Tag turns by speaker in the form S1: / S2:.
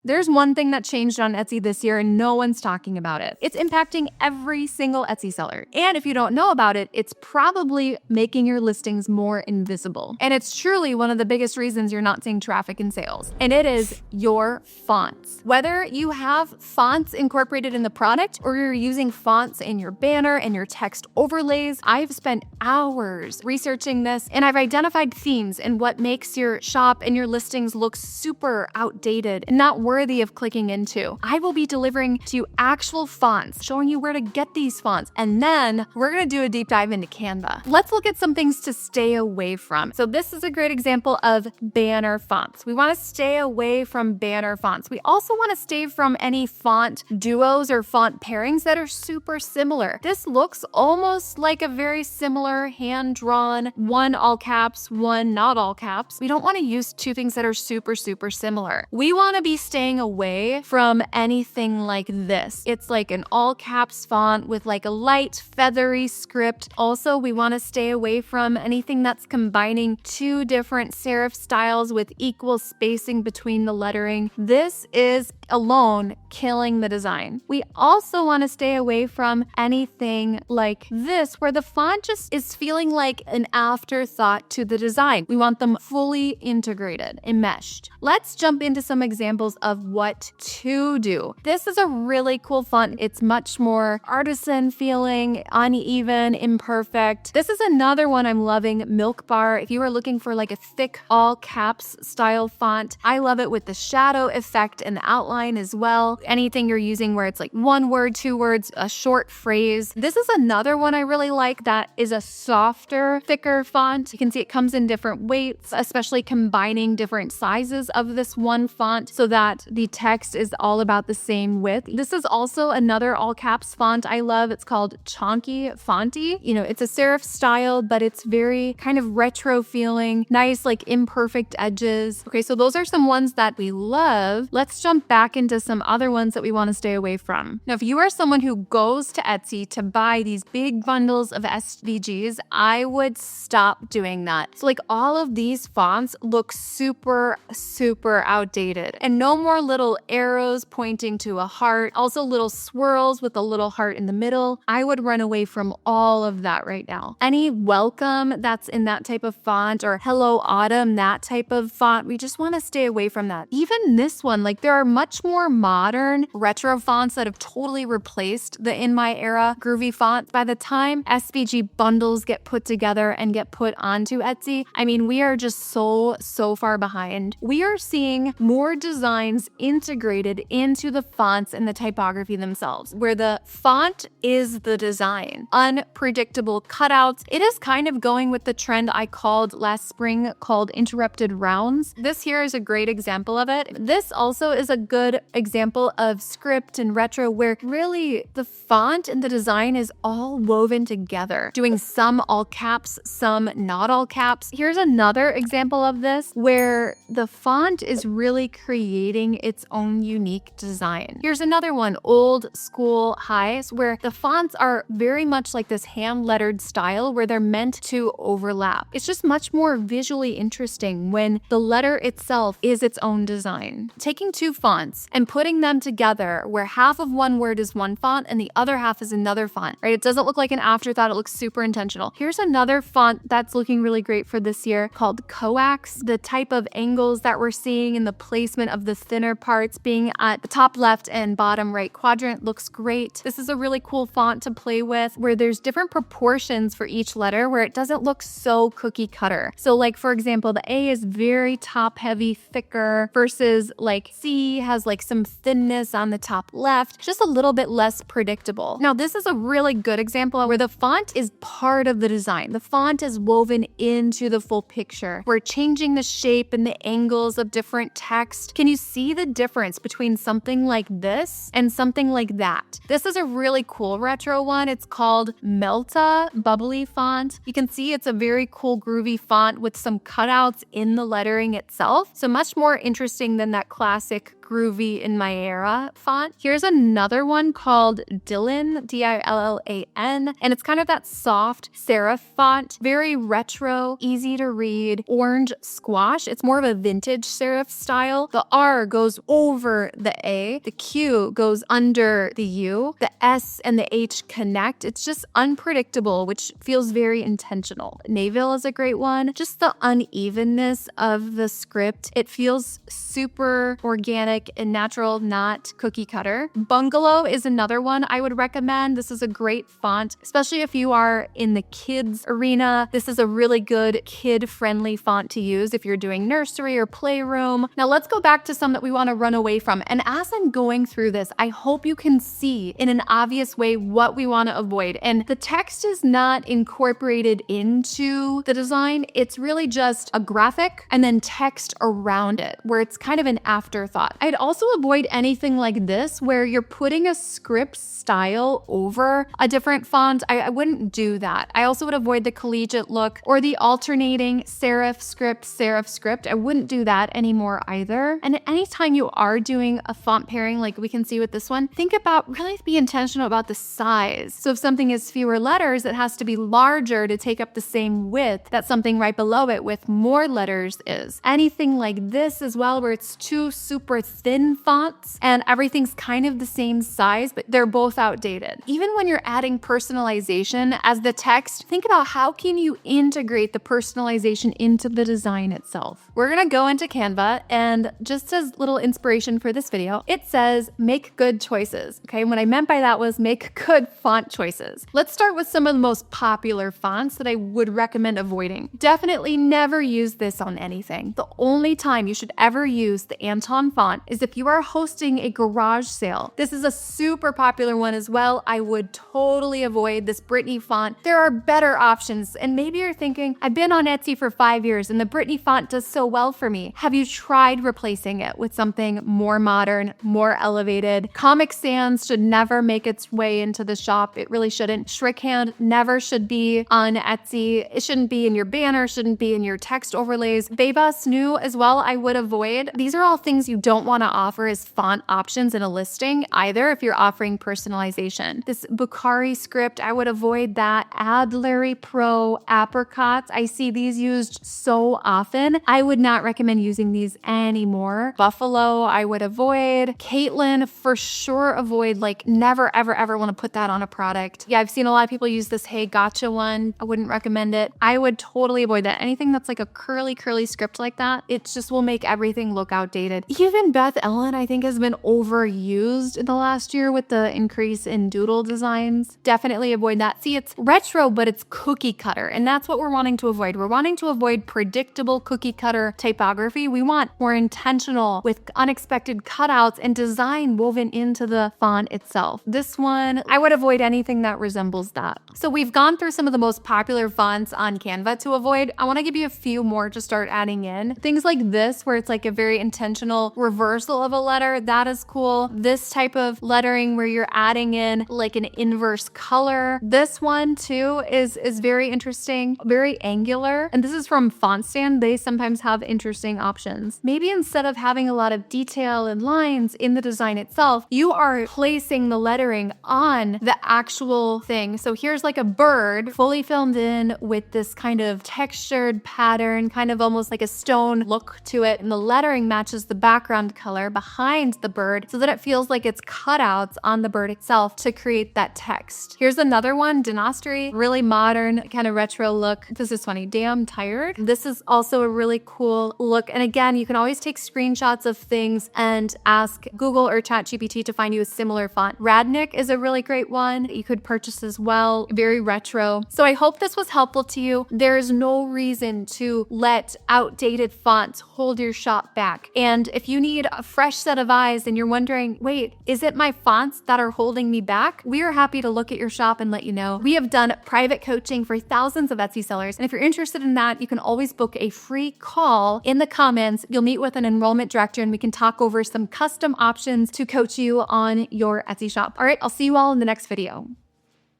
S1: There's one thing that changed on Etsy this year and no one's talking about it. It's impacting every single Etsy seller. And if you don't know about it, it's probably making your listings more invisible. And it's truly one of the biggest reasons you're not seeing traffic and sales. And it is your fonts. Whether you have fonts incorporated in the product or you're using fonts in your banner and your text overlays, I've spent hours researching this and I've identified themes and what makes your shop and your listings look super outdated and not worthy of clicking into. I will be delivering to you actual fonts, showing you where to get these fonts, and then we're gonna do a deep dive into Canva. Let's look at some things to stay away from. So this is a great example of banner fonts. We wanna stay away from banner fonts. We also wanna stay from any font duos or font pairings that are super similar. This looks almost like a very similar hand-drawn, one all caps, one not all caps. We don't wanna use two things that are super similar. We wanna be staying away from anything like this. It's like an all caps font with like a light feathery script. Also, we want to stay away from anything that's combining two different serif styles with equal spacing between the lettering. This is alone killing the design. We also want to stay away from anything like this where the font just is feeling like an afterthought to the design. We want them fully integrated, enmeshed. Let's jump into some examples of what to do. This is a really cool font. It's much more artisan feeling, uneven, imperfect. This is another one I'm loving, Milk Bar. If you are looking for like a thick all caps style font, I love it with the shadow effect and the outline as well. Anything you're using where it's like one word, two words, a short phrase. This is another one I really like that is a softer, thicker font. You can see it comes in different weights, especially combining different sizes of this one font so that the text is all about the same width. This is also another all caps font I love. It's called Chonky Fonty. You know, it's a serif style, but it's very kind of retro feeling, nice, like imperfect edges. Okay, so those are some ones that we love. Let's jump back into some other ones that we want to stay away from. Now, if you are someone who goes to Etsy to buy these big bundles of SVGs, I would stop doing that. So like all of these fonts look super outdated, and no more little arrows pointing to a heart, also little swirls with a little heart in the middle. I would run away from all of that right now. Any welcome that's in that type of font or hello autumn, that type of font, we just want to stay away from that. Even this one, like there are much more modern retro fonts that have totally replaced the in my era groovy fonts. By the time SVG bundles get put together and get put onto Etsy, I mean, we are just so far behind. We are seeing more designs integrated into the fonts and the typography themselves, where the font is the design. Unpredictable cutouts. It is kind of going with the trend I called last spring called interrupted rounds. This here is a great example of it. This also is a good example of script and retro where really the font and the design is all woven together, doing some all caps, some not all caps. Here's another example of this where the font is really creating its own unique design. Here's another one, old school highs, where the fonts are very much like this hand-lettered style where they're meant to overlap. It's just much more visually interesting when the letter itself is its own design. Taking two fonts and putting them together where half of one word is one font and the other half is another font, right? It doesn't look like an afterthought, it looks super intentional. Here's another font that's looking really great for this year called Coax. The type of angles that we're seeing in the placement of the thinner parts being at the top left and bottom right quadrant looks great. This is a really cool font to play with where there's different proportions for each letter where it doesn't look so cookie cutter. So like for example, the A is very top heavy, thicker versus like C has like some thinness on the top left, just a little bit less predictable. Now this is a really good example where the font is part of the design. The font is woven into the full picture. We're changing the shape and the angles of different text. Can you see the difference between something like this and something like that? This is a really cool retro one. It's called Melta Bubbly Font. You can see it's a very cool groovy font with some cutouts in the lettering itself. So much more interesting than that classic groovy in my era font. Here's another one called Dillan, Dillan, and it's kind of that soft serif font, very retro, easy to read, orange squash. It's more of a vintage serif style. The R goes over the A, the Q goes under the U, the S and the H connect. It's just unpredictable, which feels very intentional. Naville is a great one. Just the unevenness of the script. It feels super organic and natural, not cookie cutter. Bungalow is another one I would recommend. This is a great font, especially if you are in the kids arena. This is a really good kid-friendly font to use if you're doing nursery or playroom. Now let's go back to some that we want to run away from. And as I'm going through this, I hope you can see in an obvious way what we want to avoid. And the text is not incorporated into the design. It's really just a graphic and then text around it, where it's kind of an afterthought. I'd also avoid anything like this, where you're putting a script style over a different font. I wouldn't do that. I also would avoid the collegiate look or the alternating serif script. I wouldn't do that anymore either. And anytime you are doing a font pairing, like we can see with this one, think about really be intentional about the size. So if something is fewer letters, it has to be larger to take up the same width that something right below it with more letters is. Anything like this as well, where it's two super thin fonts and everything's kind of the same size, but they're both outdated. Even when you're adding personalization as the text, think about how can you integrate the personalization into the design itself. We're gonna go into Canva, and just as little inspiration for this video, it says make good choices. Okay, what I meant by that was make good font choices. Let's start with some of the most popular fonts that I would recommend avoiding. Definitely never use this on anything. The only time you should ever use the Anton font is if you are hosting a garage sale. This is a super popular one as well. I would totally avoid this Brittany font. There are better options, and maybe you're thinking, I've been on Etsy for 5 years and the Brittany font does so well for me. Have you tried replacing it with something more modern, more elevated? Comic Sans should never make its way into the shop. It really shouldn't. Shorthand never should be on Etsy. It shouldn't be in your banner, shouldn't be in your text overlays. Bebas New as well, I would avoid. These are all things you don't want to offer as font options in a listing either if you're offering personalization. This Bukhari script, I would avoid that. Adlery Pro apricots, I see these used so often. I would not recommend using these anymore. Buffalo, I would avoid. Caitlin, for sure avoid. Like never, ever want to put that on a product. Yeah, I've seen a lot of people use this Hey Gotcha one. I wouldn't recommend it. I would totally avoid that. Anything that's like a curly script like that, it just will make everything look outdated. Even Beth Ellen, I think, has been overused in the last year with the increase in doodle designs. Definitely avoid that. See, it's retro, but it's cookie cutter, and that's what we're wanting to avoid. We're wanting to avoid predictable cookie cutter typography. We want more intentional with unexpected cutouts and design woven into the font itself. This one, I would avoid anything that resembles that. So we've gone through some of the most popular fonts on Canva to avoid. I want to give you a few more to start adding in. Things like this, where it's like a very intentional reversal of a letter, that is cool. This type of lettering where you're adding in like an inverse color. This one too is very interesting, very angular. And this is from FontStand. They sometimes have interesting options. Maybe instead of having a lot of detail and lines in the design itself, you are placing the lettering on the actual thing. So here's like a bird fully filmed in with this kind of textured pattern, kind of almost like a stone look to it. And the lettering matches the background color behind the bird so that it feels like it's cutouts on the bird itself to create that text. Here's another one, Dynastry, really modern, kind of retro look. This is funny, Damn Tired. This is also a really cool look. And again, you can always take screenshots of things and ask Google or ChatGPT to find you a similar font. Radnick is a really great one that you could purchase as well, very retro. So I hope this was helpful to you. There is no reason to let outdated fonts hold your shop back. And if you need a fresh set of eyes and you're wondering, wait, is it my fonts that are holding me back? We are happy to look at your shop and let you know. We have done private coaching for thousands of Etsy sellers. And if you're interested in that, you can always book a free call in the comments. You'll meet with an enrollment director and we can talk over some custom options to coach you on your Etsy shop. All right, I'll see you all in the next video.